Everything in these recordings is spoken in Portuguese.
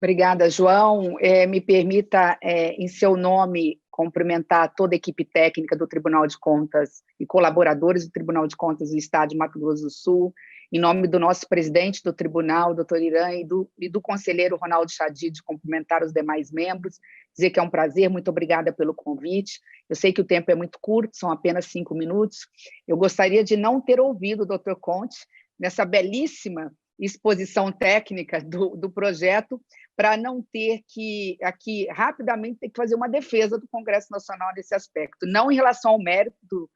Obrigada, João. Me permita, em seu nome, cumprimentar toda a equipe técnica do Tribunal de Contas e colaboradores do Tribunal de Contas do Estado de Mato Grosso do Sul, em nome do nosso presidente do tribunal, doutor Irã, e do conselheiro Ronaldo Chadid, cumprimentar os demais membros, dizer que é um prazer, muito obrigada pelo convite. Eu sei que o tempo é muito curto, são apenas 5 minutos. Eu gostaria de não ter ouvido o doutor Conte nessa belíssima exposição técnica do projeto, para não ter que, aqui, rapidamente, ter que fazer uma defesa do Congresso Nacional nesse aspecto, não em relação ao mérito,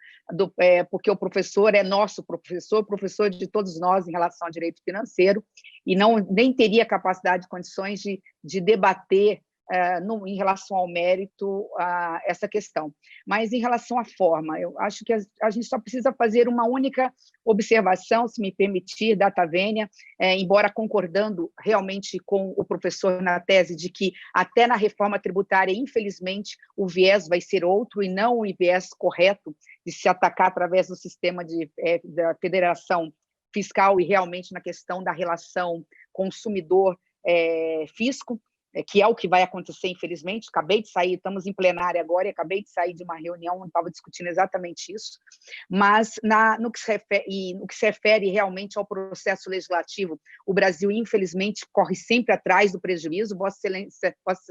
porque o professor é nosso professor de todos nós em relação ao direito financeiro, e nem teria capacidade, condições de debater em relação ao mérito, essa questão. Mas, em relação à forma, eu acho que a gente só precisa fazer uma única observação, se me permitir, data vênia, embora concordando realmente com o professor na tese de que até na reforma tributária, infelizmente, o viés vai ser outro e não o viés correto de se atacar através do sistema da federação fiscal e realmente na questão da relação consumidor-fisco, que é o que vai acontecer, infelizmente. Acabei de sair, estamos em plenária agora, e acabei de sair de uma reunião onde estava discutindo exatamente isso, mas no que se refere realmente ao processo legislativo, o Brasil, infelizmente, corre sempre atrás do prejuízo. Vossa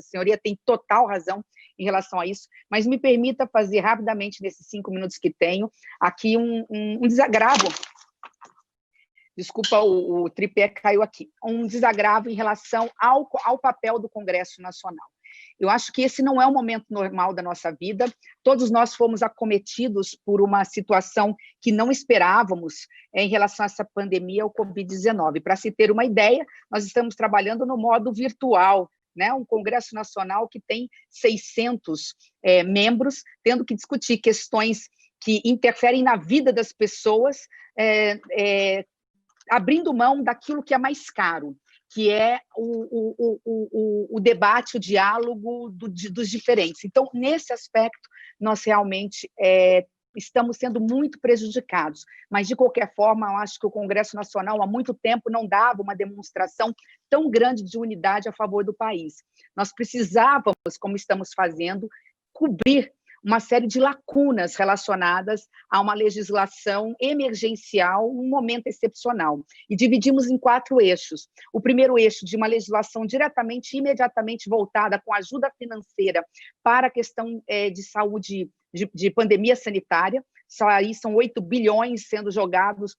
Senhoria tem total razão em relação a isso, mas me permita fazer rapidamente, nesses 5 minutos que tenho, aqui um desagravo. Desculpa, o tripé caiu aqui. Um desagravo em relação ao papel do Congresso Nacional. Eu acho que esse não é o momento normal da nossa vida. Todos nós fomos acometidos por uma situação que não esperávamos em relação a essa pandemia, o Covid-19. Para se ter uma ideia, nós estamos trabalhando no modo virtual, né? Um Congresso Nacional que tem 600 membros, tendo que discutir questões que interferem na vida das pessoas, abrindo mão daquilo que é mais caro, que é o debate, o diálogo dos diferentes. Então, nesse aspecto, nós realmente estamos sendo muito prejudicados, mas, de qualquer forma, eu acho que o Congresso Nacional, há muito tempo, não dava uma demonstração tão grande de unidade a favor do país. Nós precisávamos, como estamos fazendo, cobrir uma série de lacunas relacionadas a uma legislação emergencial, um momento excepcional. E dividimos em 4 eixos. O primeiro eixo de uma legislação imediatamente voltada com ajuda financeira para a questão de saúde, de pandemia sanitária. Aí são 8 bilhões sendo jogados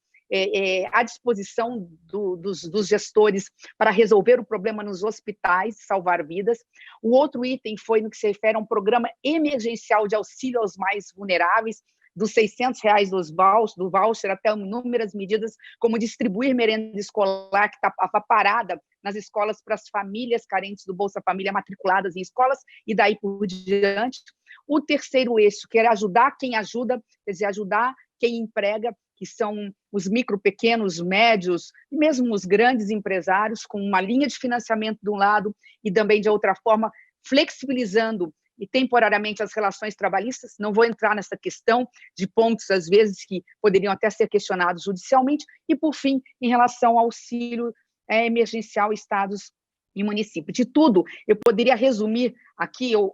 à disposição dos gestores para resolver o problema nos hospitais, salvar vidas. O outro item foi no que se refere a um programa emergencial de auxílio aos mais vulneráveis, dos R$600 do voucher até inúmeras medidas, como distribuir merenda escolar, que está parada nas escolas para as famílias carentes do Bolsa Família matriculadas em escolas, e daí por diante. O terceiro eixo, que era ajudar quem ajuda, quer dizer, ajudar quem emprega, que são os micro, pequenos, médios, e mesmo os grandes empresários, com uma linha de financiamento de um lado e também, de outra forma, flexibilizando e temporariamente as relações trabalhistas. Não vou entrar nessa questão de pontos, às vezes, que poderiam até ser questionados judicialmente. E, por fim, em relação ao auxílio emergencial estados e municípios. De tudo, eu poderia resumir aqui, eu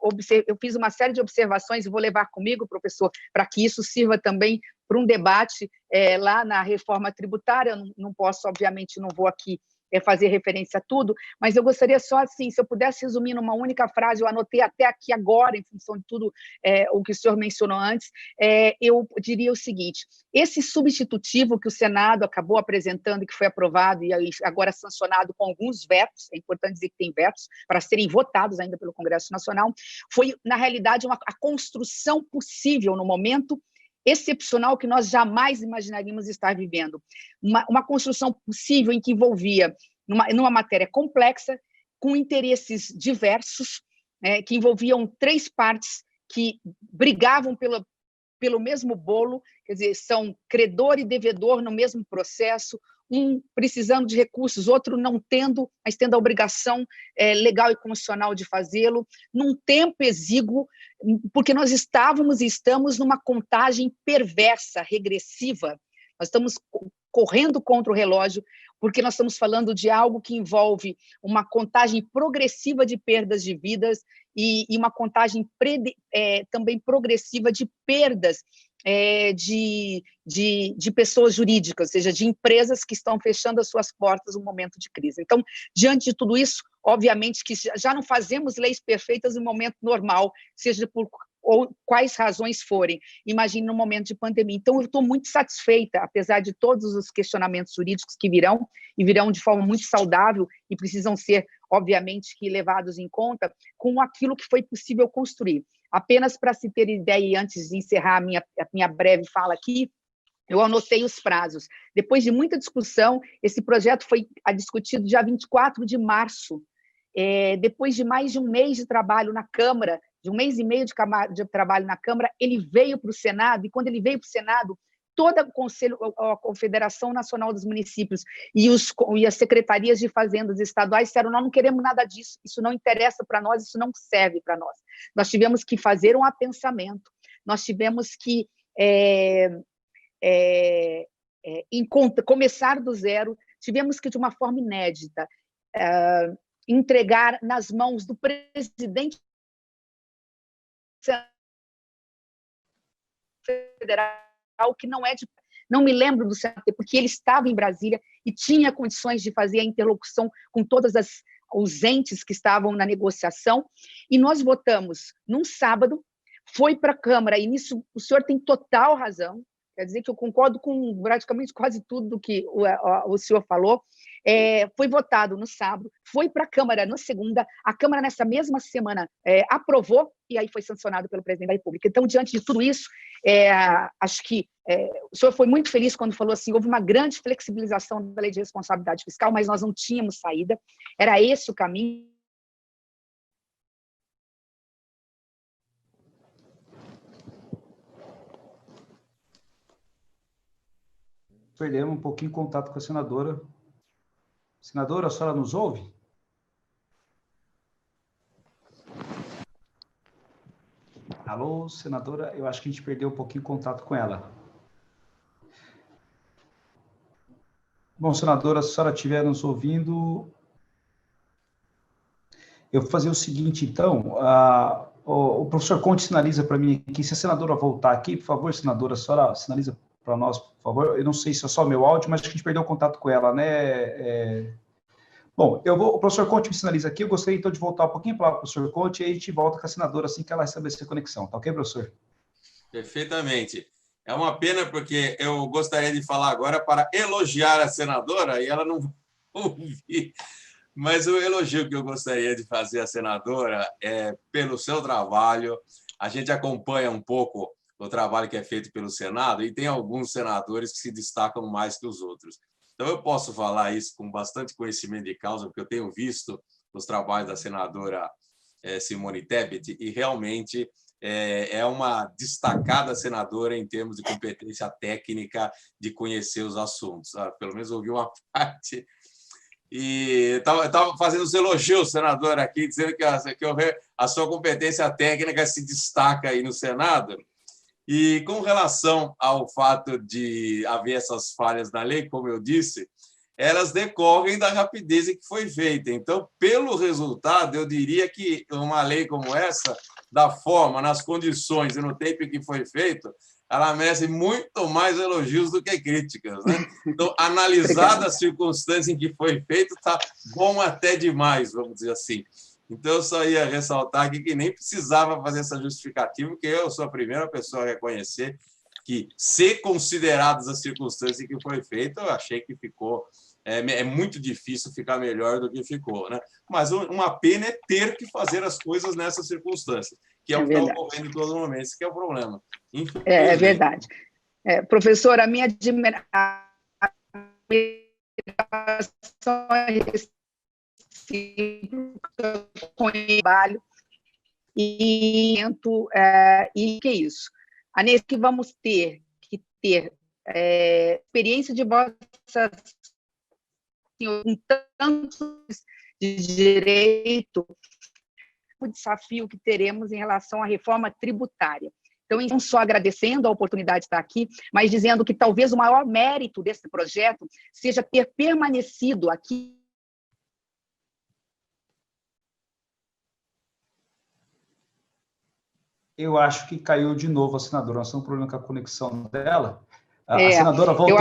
fiz uma série de observações e vou levar comigo, professor, para que isso sirva também para um debate lá na reforma tributária. Eu não posso, obviamente, não vou aqui fazer referência a tudo, mas eu gostaria só, assim, se eu pudesse resumir numa única frase, eu anotei até aqui agora, em função de tudo o que o senhor mencionou antes, eu diria o seguinte: esse substitutivo que o Senado acabou apresentando, que foi aprovado e agora sancionado com alguns vetos, é importante dizer que tem vetos, para serem votados ainda pelo Congresso Nacional, foi, na realidade, a construção possível no momento excepcional que nós jamais imaginaríamos estar vivendo. Uma construção possível em que envolvia, numa matéria complexa, com interesses diversos, que envolviam 3 partes que brigavam pelo mesmo bolo, quer dizer, são credor e devedor no mesmo processo, um precisando de recursos, outro não tendo, mas tendo a obrigação legal e constitucional de fazê-lo, num tempo exíguo, porque nós estávamos e estamos numa contagem perversa, regressiva. Nós estamos correndo contra o relógio. porque nós estamos falando de algo que envolve uma contagem progressiva de perdas de vidas e uma contagem também progressiva de perdas de pessoas jurídicas, ou seja, de empresas que estão fechando as suas portas no momento de crise. Então, diante de tudo isso, obviamente que já não fazemos leis perfeitas no momento normal, seja por ou quais razões forem, imagine no momento de pandemia. Então, eu estou muito satisfeita, apesar de todos os questionamentos jurídicos que virão, e virão de forma muito saudável, e precisam ser, obviamente, que levados em conta, com aquilo que foi possível construir. Apenas para se ter ideia, e antes de encerrar a minha breve fala aqui, eu anotei os prazos. Depois de muita discussão, esse projeto foi discutido dia 24 de março, depois de mais de um mês de trabalho na Câmara, de um mês e meio de trabalho na Câmara, ele veio para o Senado, e quando ele veio para o Senado, toda o Conselho, a Confederação Nacional dos Municípios e as secretarias de fazendas estaduais disseram: nós não queremos nada disso, isso não interessa para nós, isso não serve para nós. Nós tivemos que fazer um apensamento, nós tivemos que começar do zero, tivemos que, de uma forma inédita, entregar nas mãos do presidente federal, que não me lembro do Senado, porque ele estava em Brasília e tinha condições de fazer a interlocução com todas os entes que estavam na negociação, e nós votamos num sábado, foi para a Câmara, e nisso o senhor tem total razão, quer dizer que eu concordo com praticamente quase tudo do que o senhor falou. Foi votado no sábado, foi para a Câmara na segunda, a Câmara nessa mesma semana aprovou, e aí foi sancionado pelo presidente da República. Então, diante de tudo isso, acho que o senhor foi muito feliz quando falou assim: houve uma grande flexibilização da lei de responsabilidade fiscal, mas nós não tínhamos saída, era esse o caminho. Perdemos um pouquinho contato com a senadora. Senadora, a senhora nos ouve? Alô, senadora, eu acho que a gente perdeu um pouquinho contato com ela. Bom, senadora, se a senhora estiver nos ouvindo, eu vou fazer o seguinte, então, o professor Conte sinaliza para mim aqui, se a senadora voltar aqui, por favor, senadora, a senhora sinaliza para nós, por favor. Eu não sei se é só meu áudio, mas acho que a gente perdeu o contato com ela, né? Bom, o professor Conte me sinaliza aqui, eu gostaria então de voltar um pouquinho para o professor Conte, e aí a gente volta com a senadora assim que ela estabelecer a conexão, tá ok, professor? Perfeitamente. É uma pena porque eu gostaria de falar agora para elogiar a senadora e ela não vai ouvir. Mas o elogio que eu gostaria de fazer à senadora é pelo seu trabalho. A gente acompanha um pouco o trabalho que é feito pelo Senado e tem alguns senadores que se destacam mais que os outros. Então, eu posso falar isso com bastante conhecimento de causa, porque eu tenho visto os trabalhos da senadora Simone Tebet e realmente é uma destacada senadora em termos de competência técnica de conhecer os assuntos. Pelo menos ouvi uma parte. E estava fazendo os elogios, senador, aqui, dizendo que a sua competência técnica se destaca aí no Senado. E com relação ao fato de haver essas falhas na lei, como eu disse, elas decorrem da rapidez em que foi feita. Então, pelo resultado, eu diria que uma lei como essa, da forma, nas condições e no tempo em que foi feito, ela merece muito mais elogios do que críticas, né? Então, analisada as circunstâncias em que foi feito, está bom até demais, vamos dizer assim. Então, eu só ia ressaltar aqui que nem precisava fazer essa justificativa, porque eu sou a primeira pessoa a reconhecer que, se consideradas as circunstâncias em que foi feito, eu achei que ficou... É muito difícil ficar melhor do que ficou, né? Mas uma pena é ter que fazer as coisas nessas circunstâncias, que é o que está ocorrendo em todo momento. Esse que é o problema. É verdade. Professora, a minha admiração com o trabalho e que é isso. A nesse que vamos ter que ter experiência de vossa com tantos de direito, o desafio que teremos em relação à reforma tributária. Então, não só agradecendo a oportunidade de estar aqui, mas dizendo que talvez o maior mérito desse projeto seja ter permanecido aqui. Eu acho que caiu de novo a senadora. Nós temos um problema com a conexão dela. A senadora voltou.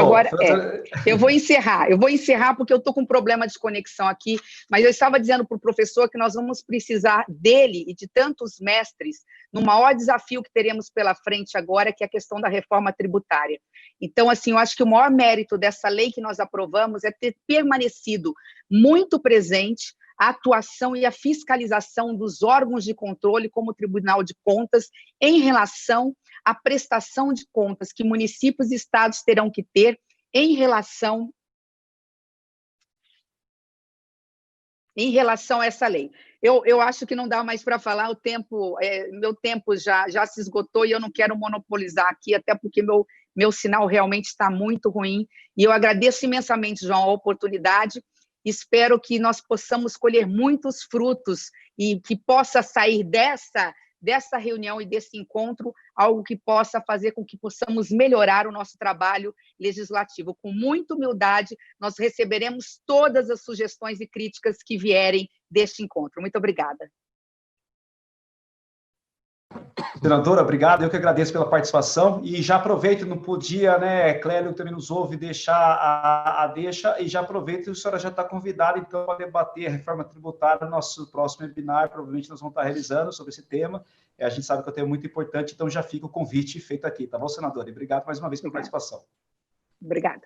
Eu vou encerrar porque eu estou com um problema de conexão aqui, mas eu estava dizendo para o professor que nós vamos precisar dele e de tantos mestres no maior desafio que teremos pela frente agora, que é a questão da reforma tributária. Então, assim, eu acho que o maior mérito dessa lei que nós aprovamos é ter permanecido muito presente a atuação e a fiscalização dos órgãos de controle, como o Tribunal de Contas, em relação à prestação de contas que municípios e estados terão que ter em relação a essa lei. Eu acho que não dá mais para falar, meu tempo já se esgotou e eu não quero monopolizar aqui, até porque meu sinal realmente está muito ruim, e eu agradeço imensamente, João, a oportunidade. Espero que nós possamos colher muitos frutos e que possa sair dessa reunião e desse encontro algo que possa fazer com que possamos melhorar o nosso trabalho legislativo. Com muita humildade, nós receberemos todas as sugestões e críticas que vierem deste encontro. Muito obrigada. Senadora, obrigado. Eu que agradeço pela participação. E já aproveito, não podia, né, Clélio, que também nos ouve, deixar a deixa, e já aproveito, a senhora já está convidada, então, para debater a reforma tributária no nosso próximo webinar. Provavelmente nós vamos estar realizando sobre esse tema. A gente sabe que é um tema muito importante, então já fica o convite feito aqui, tá bom, senadora? E obrigado mais uma vez pela participação. Obrigada.